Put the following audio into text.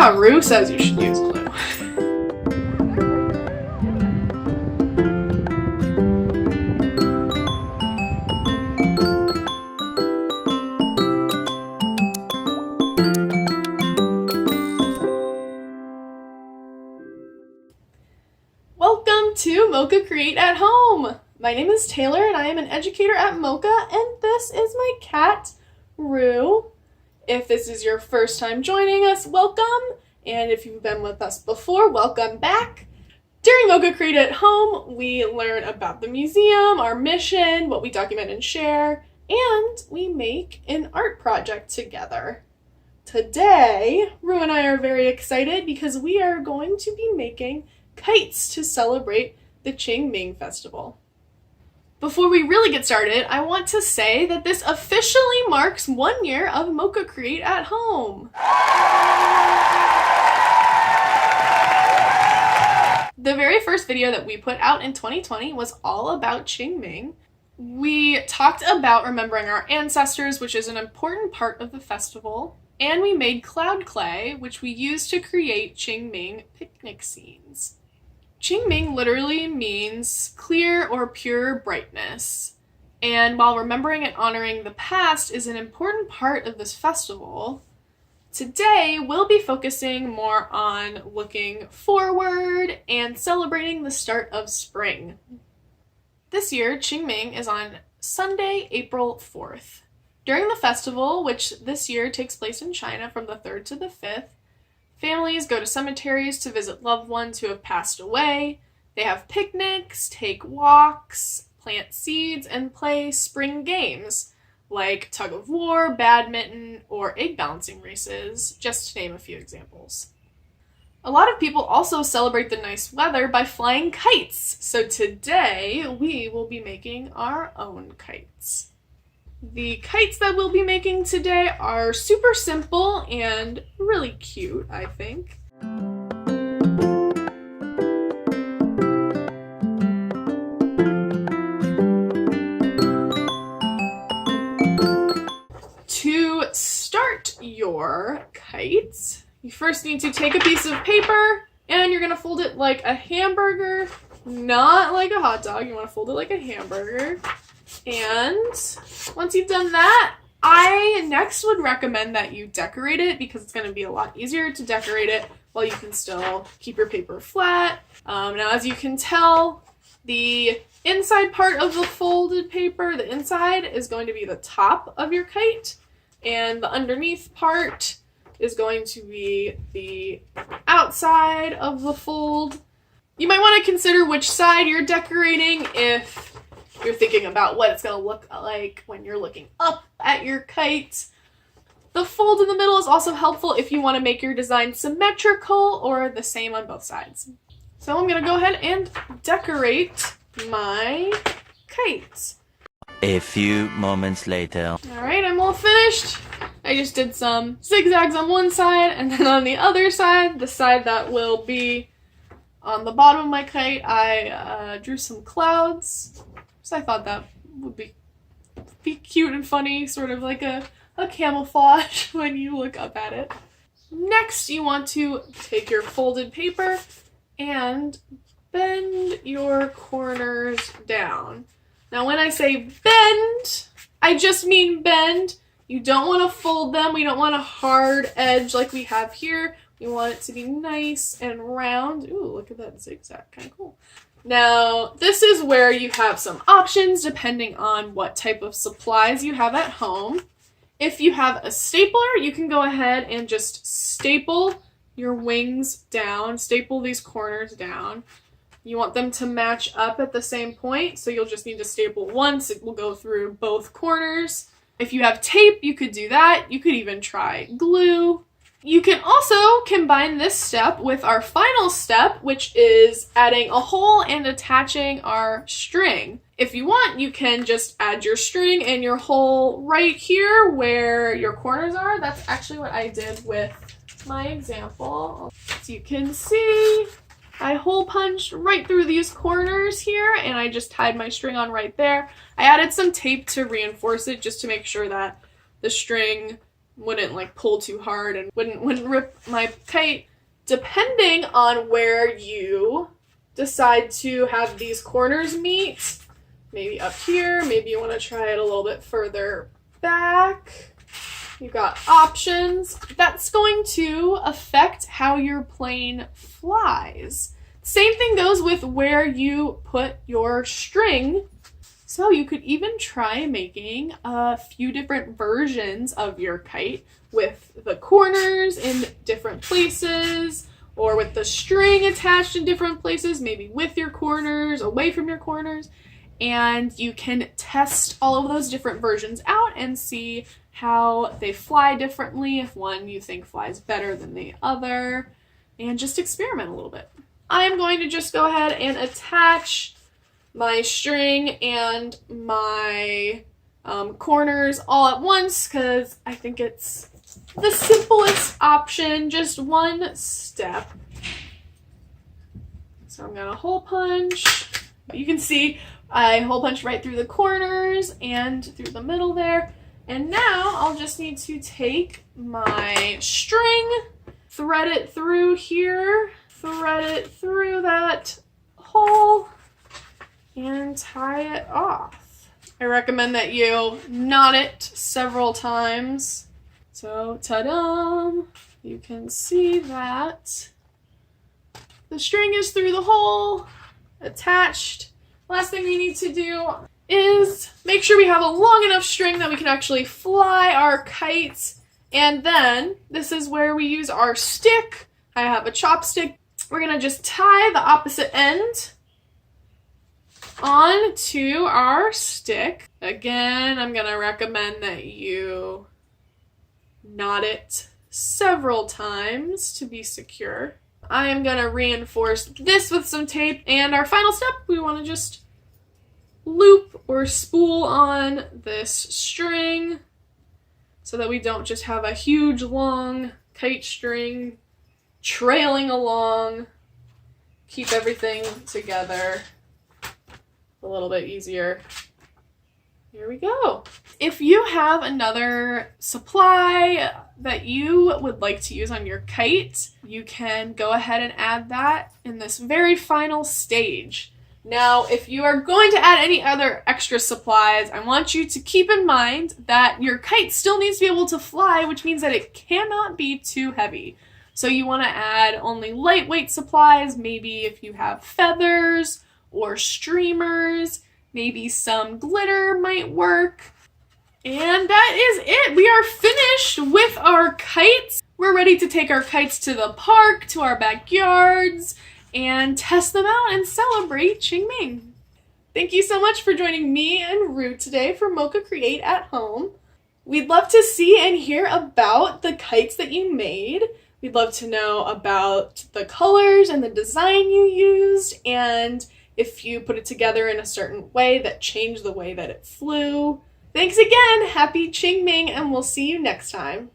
Yeah, Rue says you should use glue. Welcome to Mocha Create at Home! My name is Taylor and I am an educator at Mocha, and this is my cat, Rue. If this is your first time joining us, welcome, and if you've been with us before, welcome back. During Mocha Create at Home, we learn about the museum, our mission, what we document and share, and we make an art project together. Today, Rue and I are very excited because we are going to be making kites to celebrate the Qingming Festival. Before we really get started, I want to say that this officially marks 1 year of Mocha Create at Home. The very first video that we put out in 2020 was all about Qingming. We talked about remembering our ancestors, which is an important part of the festival, and we made cloud clay, which we used to create Qingming picnic scenes. Qingming literally means clear or pure brightness, and while remembering and honoring the past is an important part of this festival, today we'll be focusing more on looking forward and celebrating the start of spring. This year, Qingming is on Sunday, April 4th. During the festival, which this year takes place in China from the 3rd to the 5th, families go to cemeteries to visit loved ones who have passed away. They have picnics, take walks, plant seeds, and play spring games like tug of war, badminton, or egg balancing races, just to name a few examples. A lot of people also celebrate the nice weather by flying kites, so today we will be making our own kites. The kites that we'll be making today are super simple and really cute, I think. To start your kites, you first need to take a piece of paper and you're going to fold it like a hamburger, not like a hot dog. You want to fold it like a hamburger. And once you've done that, I next would recommend that you decorate it because it's going to be a lot easier to decorate it while you can still keep your paper flat. Now, as you can tell, the inside part of the folded paper, the inside, is going to be the top of your kite, and the underneath part is going to be the outside of the fold. You might want to consider which side you're decorating if you're thinking about what it's going to look like when you're looking up at your kite. The fold in the middle is also helpful if you want to make your design symmetrical or the same on both sides. So I'm going to go ahead and decorate my kite. A few moments later. Alright, I'm all finished. I just did some zigzags on one side, and then on the other side, the side that will be on the bottom of my kite, I drew some clouds. So I thought that would be cute and funny, sort of like a camouflage when you look up at it. Next, you want to take your folded paper and bend your corners down. Now, when I say bend, I just mean bend. You don't want to fold them. We don't want a hard edge like we have here. We want it to be nice and round. Ooh, look at that zigzag, kind of cool. Now, this is where you have some options depending on what type of supplies you have at home. If you have a stapler, you can go ahead and just staple your wings down, staple these corners down. You want them to match up at the same point, so you'll just need to staple once. It will go through both corners. If you have tape, you could do that. You could even try glue. You can also combine this step with our final step, which is adding a hole and attaching our string. If you want, you can just add your string and your hole right here where your corners are. That's actually what I did with my example. As you can see, I hole punched right through these corners here, and I just tied my string on right there. I added some tape to reinforce it just to make sure that the string wouldn't like pull too hard and wouldn't rip my kite. Depending on where you decide to have these corners meet, maybe up here, maybe you want to try it a little bit further back. You've got options. That's going to affect how your plane flies. Same thing goes with where you put your string. So you could even try making a few different versions of your kite with the corners in different places, or with the string attached in different places, maybe with your corners, away from your corners. And you can test all of those different versions out and see how they fly differently, if one you think flies better than the other, and just experiment a little bit. I am going to just go ahead and attach my string and my corners all at once because I think it's the simplest option, just one step. So I'm gonna hole punch. You can see I hole punch right through the corners and through the middle there. And now I'll just need to take my string, thread it through here, thread it through that hole, and tie it off. I recommend that you knot it several times. So, ta-da! You can see that the string is through the hole, attached. Last thing we need to do is make sure we have a long enough string that we can actually fly our kite. And then this is where we use our stick. I have a chopstick. We're gonna just tie the opposite end onto our stick. Again, I'm gonna recommend that you knot it several times to be secure. I am gonna reinforce this with some tape, and our final step, we wanna just loop or spool on this string so that we don't just have a huge long kite string trailing along. Keep everything together a little bit easier. Here we go. If you have another supply that you would like to use on your kite, you can go ahead and add that in this very final stage. Now, if you are going to add any other extra supplies, I want you to keep in mind that your kite still needs to be able to fly, which means that it cannot be too heavy. So you want to add only lightweight supplies, maybe if you have feathers or streamers, maybe some glitter might work. And that is it. We are finished with our kites. We're ready to take our kites to the park, to our backyards, and test them out and celebrate Qingming. Thank you so much for joining me and Rue today for Mocha Create at Home. We'd love to see and hear about the kites that you made. We'd love to know about the colors and the design you used, and if you put it together in a certain way that changed the way that it flew. Thanks again, happy Qingming, and we'll see you next time.